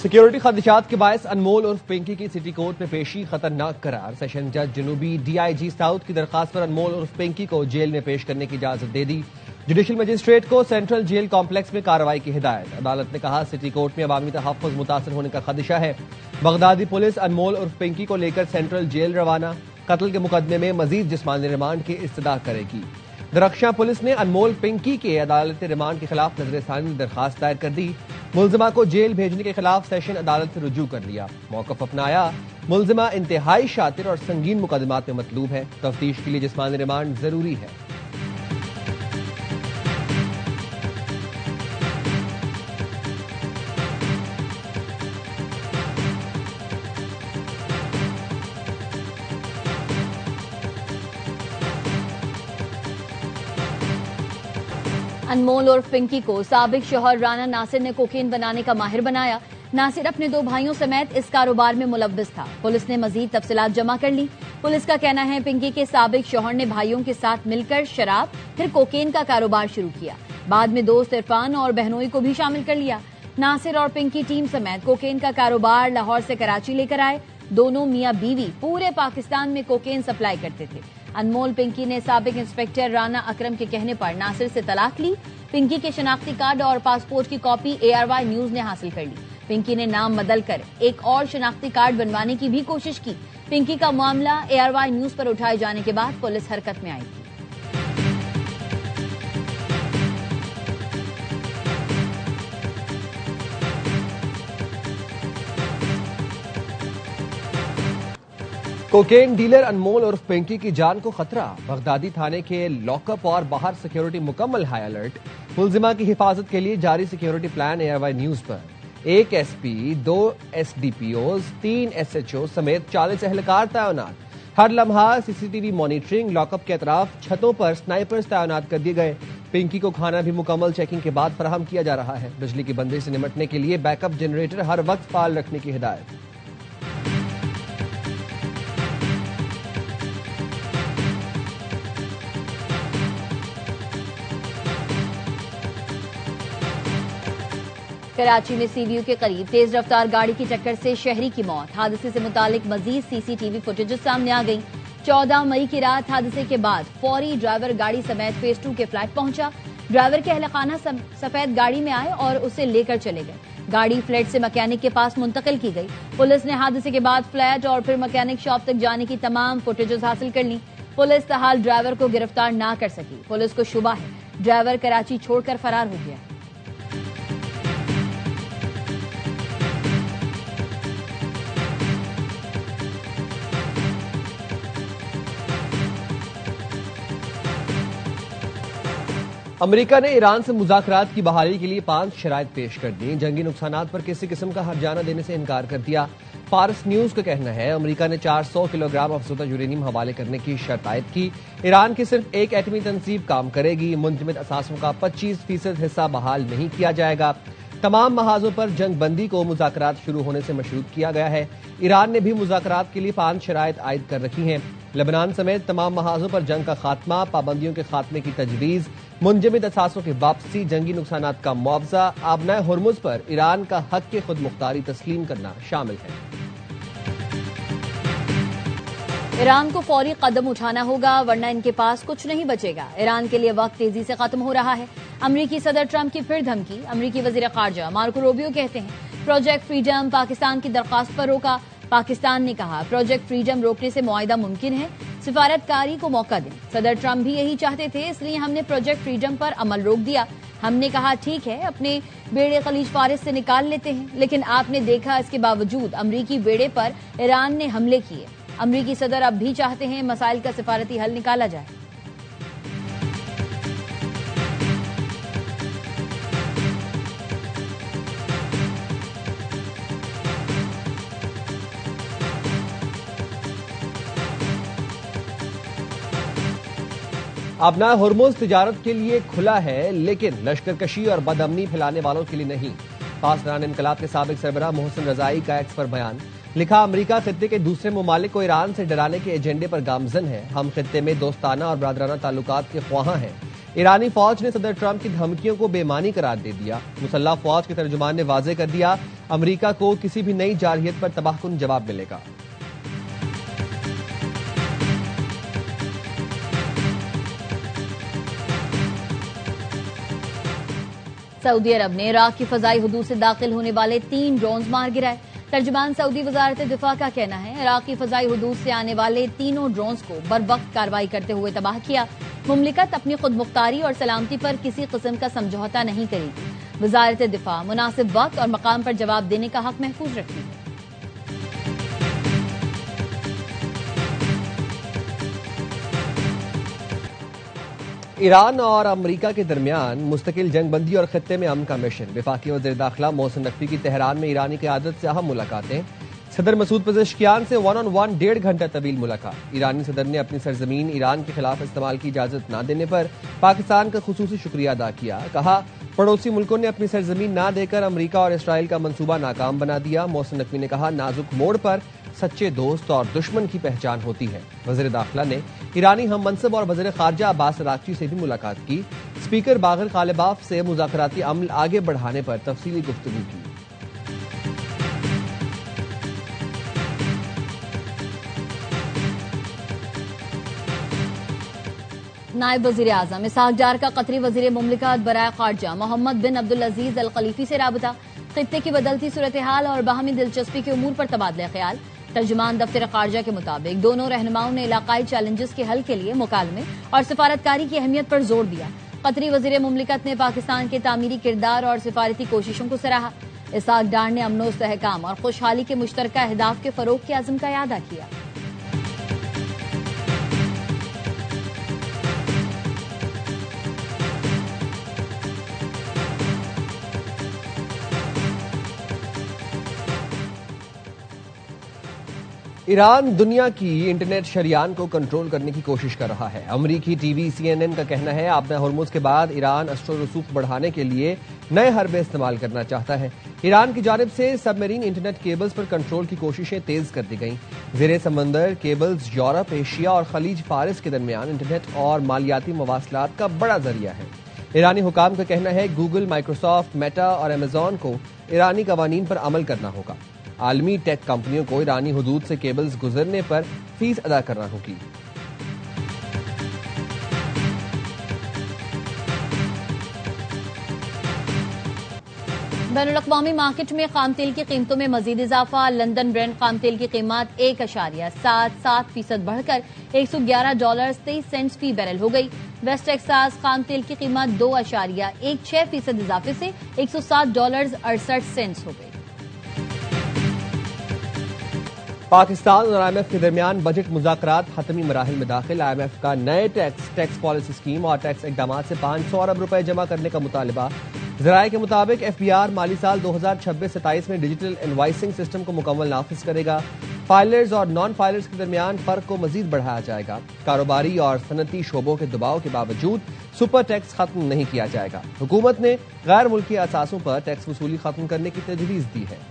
Security खदशात के बायस अनमोल उर्फ पिंकी की सिटी कोर्ट में पेशी खतरनाक करार। सेशन जज जनूबी डीआईजी साउथ की दरखास्त पर अनमोल उर्फ पिंकी को जेल में पेश करने की इजाजत दे दी। जुडिशल मजिस्ट्रेट को सेंट्रल जेल कॉम्प्लेक्स में कार्रवाई की हिदायत। अदालत ने कहा सिटी कोर्ट में अवामी तहफ्फुज़ मुतासर होने का खदशा है। बगदादी पुलिस अनमोल उर्फ पिंकी को लेकर सेंट्रल जेल रवाना। कत्ल के मुकदमे में मजीद जिस्मानी रिमांड की इस्तदा करेगी। दरख्शां पुलिस ने अनमोल पिंकी के अदालती रिमांड के खिलाफ नजरसानी में दरखास्त दायर कर दी। मुलजिमा को जेल भेजने के खिलाफ सेशन अदालत से रुजू कर लिया। मौकफ अपनाया। मुलजिमा इंतहाई शातिर और संगीन मुकदमात में मतलूब है। तफ्तीश के लिए जिस्मानी रिमांड जरूरी है। अनमोल और पिंकी को साबिक शौहर राना नासिर ने कोकेन बनाने का माहिर बनाया। नासिर अपने 2 भाइयों समेत इस कारोबार में मुलव्विस था। पुलिस ने मजीद तफसीलात जमा कर ली। पुलिस का कहना है पिंकी के साबिक शौहर ने भाइयों के साथ मिलकर शराब फिर कोकेन का कारोबार शुरू किया। बाद में दोस्त इरफान और बहनोई को भी शामिल कर लिया। नासिर और पिंकी टीम समेत कोकेन का कारोबार लाहौर से कराची लेकर आए। दोनों मियां बीवी पूरे पाकिस्तान में कोकेन सप्लाई करते थे। अनमोल पिंकी ने साबिक इंस्पेक्टर राना अकरम के कहने पर नासिर से तलाक ली। पिंकी के शनाख्ती कार्ड और पासपोर्ट की कॉपी ARY न्यूज ने हासिल कर ली। पिंकी ने नाम बदलकर एक और शनाख्ती कार्ड बनवाने की भी कोशिश की। पिंकी का मामला ARY न्यूज पर उठाए जाने के बाद पुलिस हरकत में आई थी। कोकेन डीलर अनमोल उर्फ पिंकी की जान को खतरा। बगदादी थाने के लॉकअप और बाहर सिक्योरिटी मुकम्मल हाई अलर्ट। मुलजिमा की हिफाजत के लिए जारी सिक्योरिटी प्लान ARY न्यूज पर। 1 SP, 2 SDPOs, 3 SHO समेत 40 एहलकार तैनात। हर लम्हा CCTV मॉनिटरिंग। लॉकअप के अतराफ छतों पर स्नाइपर्स तैनात कर दिए गए। पिंकी को खाना भी मुकम्मल चेकिंग के बाद फराहम किया जा रहा है। बिजली की बंदिश से निपटने के लिए बैकअप जनरेटर हर वक्त फाल रखने की हिदायत। कराची में CVU के करीब तेज रफ्तार गाड़ी की टक्कर से शहरी की मौत। हादसे से मुतालिक मजीद CCTV फुटेज सामने आ गई। 14 मई की रात हादसे के बाद फौरी ड्राइवर गाड़ी समेत फेज 2 के फ्लैट पहुंचा। ड्राइवर के अहलखाना सफेद गाड़ी में आए और उसे लेकर चले गए। गाड़ी फ्लैट से मैकेनिक के पास मुंतकिल की गई। पुलिस ने हादसे के बाद फ्लैट और फिर मैकेनिक शॉप तक जाने की तमाम फुटेजेस हासिल कर ली। पुलिस तहाल ड्राइवर को गिरफ्तार ना कर सकी। पुलिस को शुबा है ड्राइवर कराची छोड़कर फरार हो गया। अमेरिका ने ईरान से मुज़ाकरात की बहाली के लिए 5 शराइत पेश कर दी। जंगी नुकसानात पर किसी किस्म का हर्जाना देने से इनकार कर दिया। फारस न्यूज का कहना है अमेरिका ने 400 किलोग्राम अफसुदा यूरेनियम हवाले करने की शर्त आयद की। ईरान की सिर्फ एक एटमी तंजीब काम करेगी। मुंजमद असासों का 25% हिस्सा बहाल नहीं किया जाएगा। तमाम महाजों पर जंग बंदी को मुज़ाकरात शुरू होने से मशरूत किया गया है। ईरान ने भी मुज़ाकरात के लिए 5 शराइत आयद कर रखी हैं। लेबनान समेत तमाम महाजों पर जंग का खात्मा, पाबंदियों के खात्मे की तजवीज़, मुंजमद असासों की वापसी, जंगी नुकसानात का मुआवजा, आबनाए हुर्मुज पर ईरान का हक के खुद मुख्तारी तस्लीम करना शामिल है। ईरान को फौरी कदम उठाना होगा वरना इनके पास कुछ नहीं बचेगा। ईरान के लिए वक्त तेजी से खत्म हो रहा है। अमरीकी सदर ट्रंप की फिर धमकी। अमरीकी वजीर खारजा मार्को रूबियो कहते हैं प्रोजेक्ट फ्रीडम पाकिस्तान की दरख्वास्त पर रोका। पाकिस्तान ने कहा प्रोजेक्ट फ्रीडम रोकने से मुआहिदा मुमकिन है। सिफारतकारी को मौका दें। सदर ट्रंप भी यही चाहते थे, इसलिए हमने प्रोजेक्ट फ्रीडम पर अमल रोक दिया। हमने कहा ठीक है अपने बेड़े खलीज फारिस से निकाल लेते हैं, लेकिन आपने देखा इसके बावजूद अमरीकी बेड़े पर ईरान ने हमले किए। अमरीकी सदर अब भी चाहते हैं मसाइल का सिफारती हल निकाला जाए। आबनाए हुर्मुज तिजारत के लिए खुला है, लेकिन लश्करकशी और बदअमनी फैलाने वालों के लिए नहीं। पासदान इनकलाब के साबिक सरबराह मोहसिन रजाई का एक्स पर बयान। लिखा अमरीका खित्ते के दूसरे ममालिक को ईरान से डराने के एजेंडे पर गामजन है। हम खित्ते में दोस्ताना और बरादराना ताल्लुकात के ख्वाहां हैं। ईरानी फौज ने सदर ट्रंप की धमकियों को बेमानी करार दे दिया। मुसल्लह फौज के तर्जुमान ने वाजे कर दिया, अमेरिका को किसी भी नई जारहियत पर तबाहकुन जवाब मिलेगा। सऊदी अरब ने इराक की फजाई हुदूद से दाखिल होने वाले 3 ड्रोन्स मार गिराए। तर्जुमान सऊदी वजारत दिफा का कहना है, इराक की फजाई हुदूद से आने वाले तीनों ड्रोन्स को बरवक्त कार्रवाई करते हुए तबाह किया। मुमलिकत अपनी खुद मुख्तारी और सलामती पर किसी किस्म का समझौता नहीं करेगी। वजारत दिफा मुनासिब वक्त और मकाम पर जवाब देने का हक महफूज रखती है। ईरान और अमेरिका के दरमियान मुस्तकिल जंगबंदी और खत्ते में अमन का मिशन। वफाकी वज़ीर दाखिला मोहसिन नकवी की तेहरान में ईरानी क़यादत से अहम मुलाकातें। सदर मसूद पज़ेश्कियान से 1-on-1 1.5 घंटा तवील मुलाकात। ईरानी सदर ने अपनी सरजमीन ईरान के खिलाफ इस्तेमाल की इजाजत न देने पर पाकिस्तान का खुसूसी शुक्रिया अदा किया। कहा, पड़ोसी मुल्कों ने अपनी सरजमीन न देकर अमेरिका और इसराइल का मंसूबा नाकाम बना दिया। मोहसिन नकवी ने कहा, नाजुक मोड़ पर सच्चे दोस्त और दुश्मन की पहचान होती है। वज़ीर दाखिला ने ईरानी हम मनसब और वज़ीर ख़ारजा अब्बास अराग़ची से भी मुलाकात की। स्पीकर बाग़िर ग़ालिबाफ से मुज़ाकराती अमल आगे बढ़ाने पर तफसीली गुफ्तगू की। नायब वज़ीर आज़म इसहाक डार का कतरी वज़ीर मुमलिकत बराए ख़ारजा मोहम्मद बिन अब्दुल अजीज अल खलीफी से राबता। खित्ते की बदलती सूरत हाल और बाहमी दिलचस्पी के उमूर पर तबादला ख्याल। तर्जुमान दफ्तर ख़ारजा के मुताबिक दोनों रहनुमाओं ने इलाकाई चैलेंजेस के हल के लिए मुकालमे और सिफारतकारी की अहमियत पर जोर दिया। कतरी वज़ीर मुमलिकत ने पाकिस्तान के तामीरी किरदार और सिफारती कोशिशों को सराहा। इसहाक डार ने अमन इस्तेहकाम और खुशहाली के मुश्तरका अहदाफ के फरोग के अज़्म का यादा किया। ईरान दुनिया की इंटरनेट शरियान को कंट्रोल करने की कोशिश कर रहा है। अमरीकी टीवी CNN का कहना है, आपने हुर्मुज़ के बाद ईरान अस्र रसूख बढ़ाने के लिए नए हरबे इस्तेमाल करना चाहता है। ईरान की जानिब से सबमरीन इंटरनेट केबल्स पर कंट्रोल की कोशिशें तेज कर दी गईं। ज़ेरे समंदर केबल्स यूरोप, एशिया और खलीज फारिस के दरमियान इंटरनेट और मालियाती मवासलात का बड़ा जरिया है। ईरानी हुकाम का कहना है, गूगल, माइक्रोसॉफ्ट, मेटा और अमेजॉन को ईरानी कवानीन पर अमल करना होगा। आलमी टेक कंपनियों को ईरानी हुदूद से केबल्स गुजरने पर फीस अदा करना होगी। बैनुल-अक़वामी मार्केट में खाम तेल की कीमतों में मजीद इजाफा। लंदन ब्रेंट खाम तेल की कीमत 1.77% बढ़कर $111.23 फी बैरल हो गई। वेस्ट टेक्सास खाम तेल की कीमत 2.16% इजाफे से $107.68 हो गई। पाकिस्तान और IMF के दरमियान बजट मुज़ाकरात हतमी मराहिल में दाखिल। IMF का नए टैक्स पॉलिसी स्कीम और टैक्स इकदाम से 500 अरब रुपए जमा करने का मुतालिबा। ज़राए के मुताबिक FBR माली साल 2026-27 में डिजिटल इनवाइसिंग सिस्टम को मुकम्मल नाफिज करेगा। फाइलर्स और नॉन फाइलर्स के दरमियान फर्क को मजीद बढ़ाया जाएगा। कारोबारी और सनती शोबों के दबाव के बावजूद सुपर टैक्स खत्म नहीं किया जाएगा। हुकूमत ने गैर मुल्की असासों पर टैक्स वसूली खत्म करने की तजवीज़ दी है।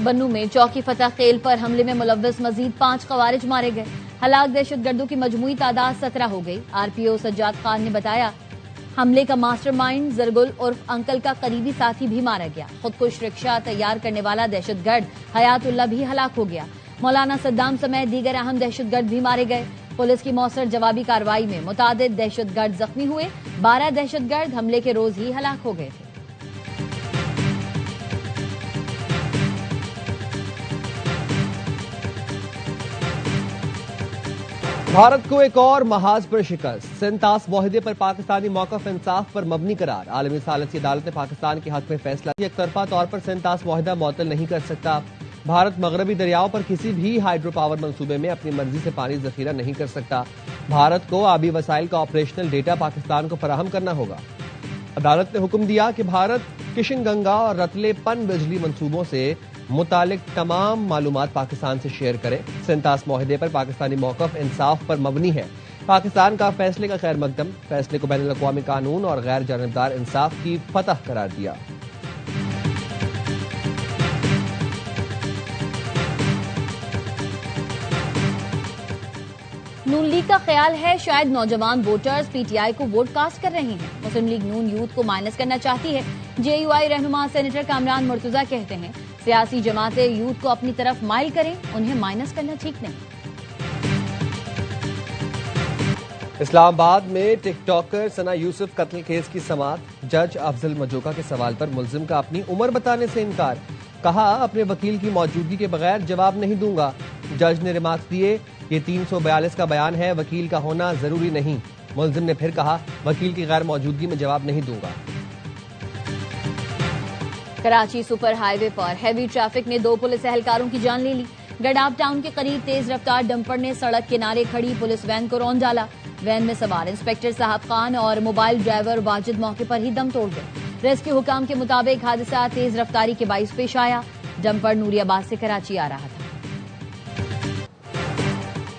बन्नू में चौकी फतह खेल पर हमले में मुलव्वस मजीद 5 खवारिज मारे गए। हलाक दहशतगर्दों की मजमूई तादाद 17 हो गई। RPO सज्जाद खान ने बताया, हमले का मास्टरमाइंड जरगुल उर्फ अंकल का करीबी साथी भी मारा गया। खुदकुश रिक्शा तैयार करने वाला दहशतगर्द हयातुल्ला भी हलाक हो गया। मौलाना सद्दाम समेत दीगर अहम दहशतगर्द भी मारे गए। पुलिस की मौसर जवाबी कार्रवाई में मुतादिद दहशतगर्द जख्मी हुए। 12 दहशतगर्द हमले के रोज ही हलाक हो गए थे। भारत को एक और महाज पर शिकस्त। सेंतास मुआहदे पर पाकिस्तानी मौक़िफ़ इंसाफ पर मबनी करार। आलमी सालसी अदालत ने पाकिस्तान के हक में फैसला एक तरफा तौर पर सेंतास मुआहदा मुअत्तल नहीं कर सकता। भारत मगरबी दरियाओं पर किसी भी हाइड्रो पावर मंसूबे में अपनी मर्जी से पानी जखीरा नहीं कर सकता। भारत को आबी वसाइल का ऑपरेशनल डेटा पाकिस्तान को फराहम करना होगा। अदालत ने हुक्म दिया कि भारत किशन गंगा और रतले पन बिजली मंसूबों से मुतालिक तमाम मालूमात पाकिस्तान से शेयर करे। सेंतास मुआहदे पर पाकिस्तानी मौक़िफ़ इंसाफ पर मबनी है। पाकिस्तान का फैसले का खैर मकदम, फैसले को बैनुल अक़वामी कानून और गैर जानिबदार इंसाफ की फतह करार दिया। नून लीग का ख्याल है शायद नौजवान वोटर्स पीटीआई को वोट कास्ट कर रहे हैं। मुस्लिम लीग नून यूथ को माइनस करना चाहती है। जेयूआई रहनुमा सेनेटर कामरान मुर्तजा कहते हैं सियासी जमातें यूथ को अपनी तरफ माइल करें, उन्हें माइनस करना ठीक नहीं। इस्लामाबाद में टिकटॉकर सना यूसुफ कत्ल केस की समाअत, जज अफजल मजोका के सवाल पर मुलजिम का अपनी उम्र बताने से इनकार, कहा अपने वकील की मौजूदगी के बगैर जवाब नहीं दूंगा। जज ने रिमार्क्स दिए, ये 342 का बयान है, वकील का होना जरूरी नहीं। मुलजिम ने फिर कहा वकील की गैर मौजूदगी में जवाब नहीं दूंगा। कराची सुपर हाईवे पर हैवी ट्रैफिक ने 2 पुलिस एहलकारों की जान ले ली। गडाफ टाउन के करीब तेज रफ्तार डंपर ने सड़क किनारे खड़ी पुलिस वैन को रौंद डाला। वैन में सवार इंस्पेक्टर साहब खान और मोबाइल ड्राइवर वाजिद मौके पर ही दम तोड़ गए। रेस्क्यू हुकाम के मुताबिक हादसा तेज रफ्तारी के बाइस पेश आया। डंपर नूरियाबाद से कराची आ रहा था।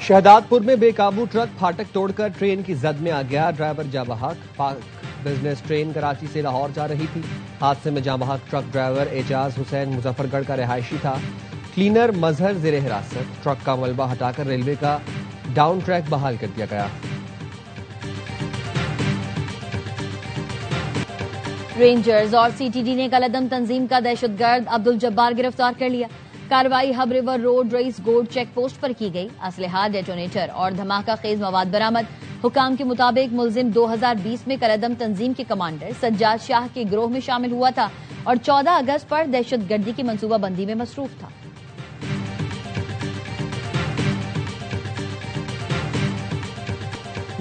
शहदादपुर में बेकाबू ट्रक फाटक तोड़कर ट्रेन की जद में आ गया। ड्राइवर जाबहक पाक बिजनेस ट्रेन कराची से लाहौर जा रही थी। हादसे में जाबहक ट्रक ड्राइवर एजाज हुसैन मुजफ्फरगढ़ का रिहायशी था। क्लीनर मजहर जेर हिरासत। ट्रक का मलबा हटाकर रेलवे का डाउन ट्रैक बहाल कर दिया गया। रेंजर्स और सीटीडी ने कलअदम तंजीम का दहशतगर्द अब्दुल जब्बार गिरफ्तार कर लिया। कार्रवाई हब रिवर रोड रईस गोड चेक पोस्ट पर की गई। असलहा, डेटोनेटर और धमाका खेज मवाद बरामद। हुकाम के मुताबिक मुलजिम 2020 में कलअदम तंजीम के कमांडर सज्जाद शाह के गिरोह में शामिल हुआ था और 14 अगस्त पर दहशतगर्दी की मंसूबाबंदी में मसरूफ था।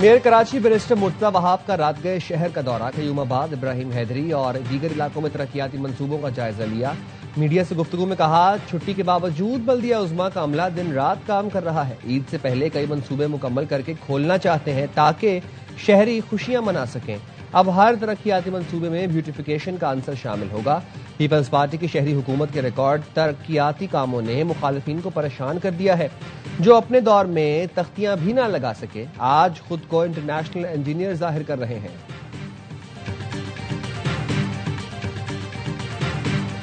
मेयर कराची बैरिस्टर मुर्तजा वहाब का रात गए शहर का दौरा, कयूमाबाद, इब्राहिम हैदरी और दीगर इलाकों में तरक्याती मंसूबों का जायजा लिया। मीडिया से गुफ्तगू में कहा छुट्टी के बावजूद बल्दिया उज़्मा का अमला दिन रात काम कर रहा है। ईद से पहले कई मंसूबे मुकम्मल करके खोलना चाहते हैं ताकि शहरी खुशियां मना सकें। अब हर तरक्याती मंसूबे में ब्यूटिफिकेशन का अंसर शामिल होगा। पीपल्स पार्टी की शहरी हुकूमत के रिकॉर्ड तरक्याती कामों ने मुखालिफिन को परेशान कर दिया है। जो अपने दौर में तख्तियां भी ना लगा सके, आज खुद को इंटरनेशनल इंजीनियर जाहिर कर रहे हैं।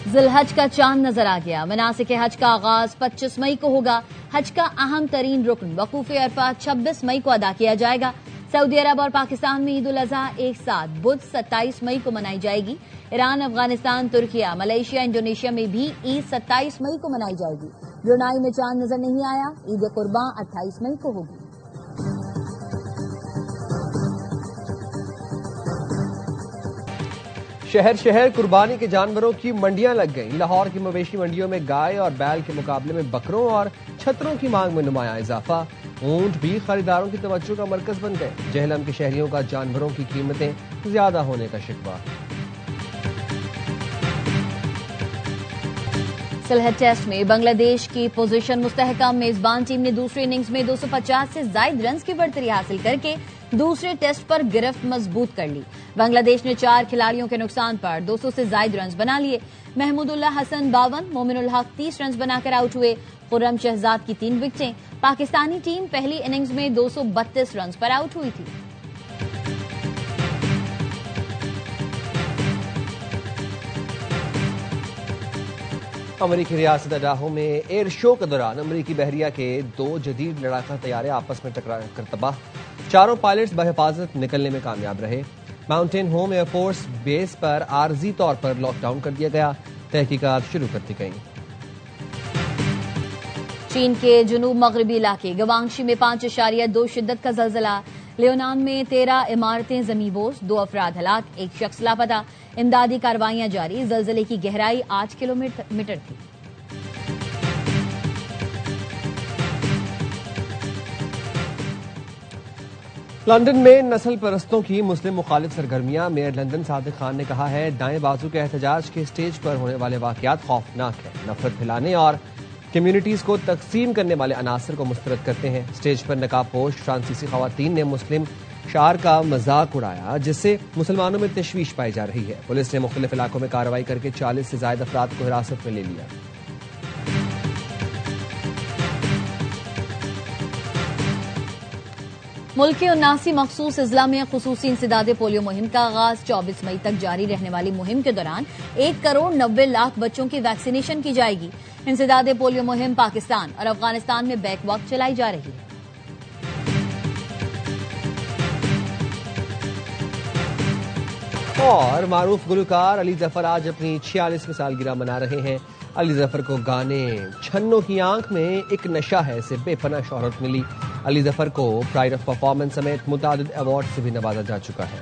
जिलहज का चांद नजर आ गया। मनासिक हज का आगाज 25 मई को होगा। हज का अहम तरीन रुकन वकूफ अरफात 26 मई को अदा किया जाएगा। सऊदी अरब और पाकिस्तान में ईद उल अजहा एक साथ बुध 27 मई को मनाई जाएगी। Iran, Afghanistan, Türkiye, Malaysia, Indonesia में भी ईद 27 मई को मनाई जाएगी। ब्रुनाई में चांद नजर नहीं आया। ईद कुर्बान 28 मई को होगी। शहर शहर कुर्बानी के जानवरों की मंडियां लग गईं। लाहौर की मवेशी मंडियों में गाय और बैल के मुकाबले में बकरों और छतरों की मांग में नुमाया इजाफा। ऊंट भी खरीदारों की तवज्जो का मरकज बन गए। जहलम के शहरियों का जानवरों की कीमतें ज्यादा होने का शिकवा। सिलहट टेस्ट में बांग्लादेश की पोजीशन मुस्तहकम। मेजबान टीम ने दूसरी इनिंग्स में 250 से ज्यादा रन की बढ़तरी हासिल करके दूसरे टेस्ट पर गिरफ्त मजबूत कर ली। बांग्लादेश ने 4 खिलाड़ियों के नुकसान पर 200 से ज्यादा रन बना लिए। महमूदुल्लाह हसन 52, मोमिनुल हक 30 रन बनाकर आउट हुए। खुर्रम शहजाद की 3 विकेटें। पाकिस्तानी टीम पहली इनिंग्स में 232 रन पर आउट हुई थी। अमरीकी रियासत अडाहो में एयर शो के दौरान अमरीकी बहरिया के 2 जदीद लड़ाका तैयारे आपस में टकरा कर तबाह। चारों पायलट्स बहिफाजत निकलने में कामयाब रहे। माउंटेन होम एयरफोर्स बेस पर आर्जी तौर पर लॉकडाउन कर दिया गया। तहकीकात शुरू कर दी गई। चीन के जुनूब मगरबी इलाके गवांगशी में 5.2 शिद्दत का जलजला। लियोनान में 13 इमारतें जमींबोस, 2 अफराद हलाक, 1 शख्स लापता। इमदादी कार्रवाइयां जारी। जलजले की गहराई 8 किलोमीटर थी। लंदन में नस्ल परस्तों की मुस्लिम मुखालिफ सरगर्मियां। मेयर लंदन सादिक खान ने कहा है दाएं बाजू के एहतजाज के स्टेज पर होने वाले वाकयात खौफनाक है। नफरत फैलाने और कम्युनिटीज को तकसीम करने वाले अनासर को मुस्तरद करते हैं। स्टेज पर नकाबपोश फ्रांसीसी खवातीन ने मुस्लिम शार का मजाक उड़ाया, जिससे मुसलमानों में तशवीश पाई जा रही है। पुलिस ने मुख्तलिफ इलाकों में कार्रवाई करके 40 से ज्यादा अफराद को हिरासत में ले लिया। मुल्क के 79 मखसूस अजला में खुसूसी इंसदादे पोलियो मुहिम का आगाज 24 मई तक जारी रहने वाली मुहिम के दौरान 1,90,00,000 बच्चों की वैक्सीनेशन की जाएगी। इंसदादे पोलियो मुहिम पाकिस्तान और अफगानिस्तान में बैक वक्त चलाई जा रही है। और मारूफ गुलकार अली जफर आज अपनी 46वीं सालगिरह मना रहे हैं। अली जफर को गाने छन्नों की आंख में एक नशा है से बेपनाह शोहरत मिली। अली जफर को प्राइड ऑफ परफॉर्मेंस समेत मुतादिद अवार्ड से भी नवाजा जा चुका है।